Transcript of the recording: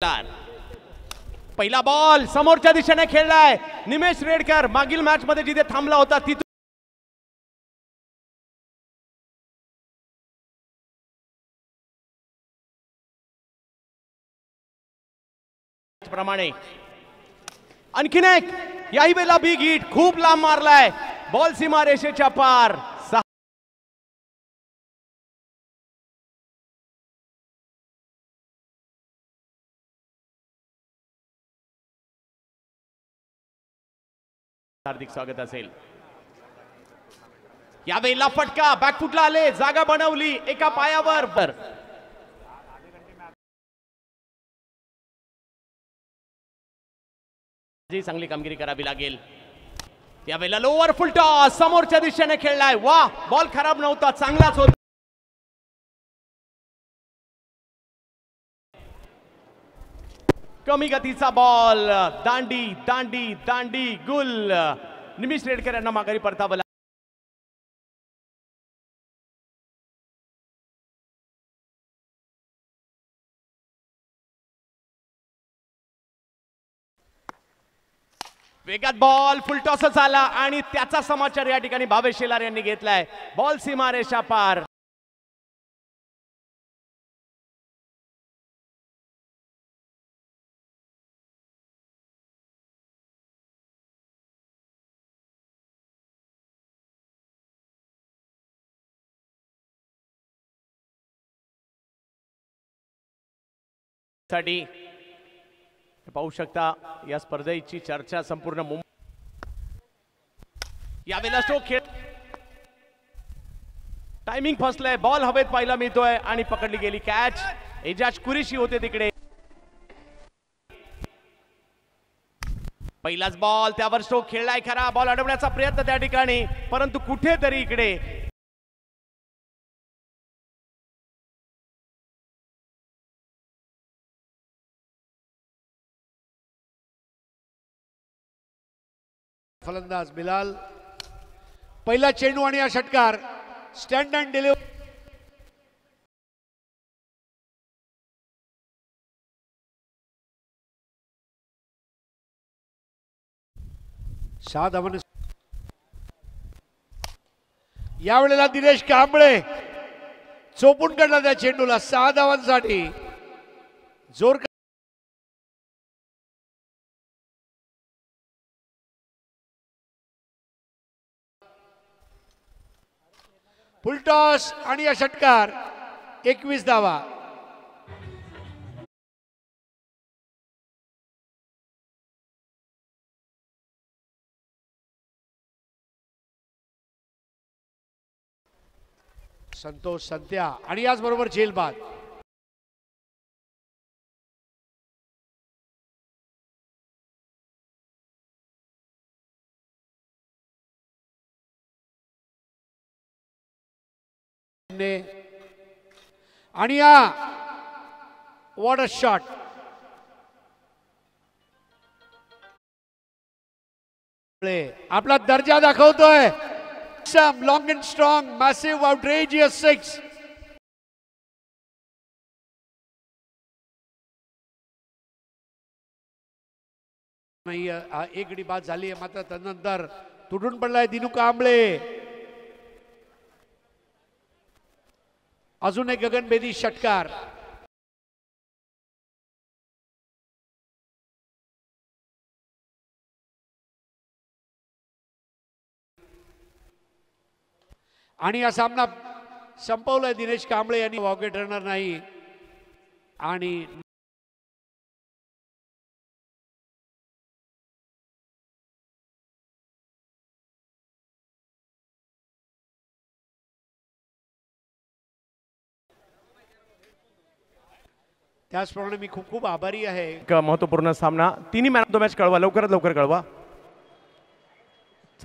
पहिला बॉल समोरच्या दिशेने खेळलाय निमेश रेडकर. मागील मॅच मध्ये जिथे थांबला होता तिथून प्रमाणे आणखीन एक याही वेळेला बिग हिट खूप लांब मारलाय. बॉल सीमा रेषेच्या पार. हार्दिक स्वागत असेल. यावेळेला फटका बॅकफुटला आले, जागा बनवली एका पायावर. चांगली कामगिरी करावी लागेल. यावेळेला लोअर फुल टॉस समोरच्या दिशेने खेळलाय. वा, बॉल खराब नव्हता, चांगलाच होता. कमी गतीचा बॉल. दांडी दांडी दांडी गुल. निमेश रेडकर यांना माघारी परतावला. वेगात बॉल फुल टॉसच आला आणि त्याचा समाचार या ठिकाणी भावेश शेलार यांनी घेतलाय. बॉल सीमारेषा पार. साठी पाहू शकता या स्पर्धेची चर्चा संपूर्ण यावेळेला स्ट्रोक खेळ. टायमिंग फसलंय. बॉल हवेत पाहायला मिळतोय आणि पकडली गेली कॅच. एजाज कुरेशी होते तिकडे. पहिलाच बॉल, त्यावर स्ट्रोक खेळलाय खरा. बॉल अडवण्याचा प्रयत्न त्या ठिकाणी, परंतु कुठेतरी इकडे फलंदाज बिलाल. पहिला चेंडू आणि हा षटकार. Stand and delivery. सहा धावांनी यावेळेला दिनेश कांबळे चोपून काढला त्या चेंडूला. 6 धावांसाठी जोर. फुल टॉस आणि या षटकार. 21 धावा. संतोष संत्या आणि याचबरोबर झेलबाद. आणि या व्हॉट अ शॉट. आपला दर्जा दाखवतोय. Some long and strong massive outrageous 6. नाही, एक गडी बाद झाली आहे, मात्र त्यानंतर तुटून पडलाय दिनू कांबळे. अजून एक गगनभेदी षटकार. आणि हा सामना संपवलाय दिनेश कांबळे यांनी. वॉकेट रनर नाही आणि त्याचप्रमाणे मी खूप खूप आभारी आहे. महत्वपूर्ण सामना. तिन्ही मॅन ऑफ द मॅच कळवा, लवकरात लवकर कळवा.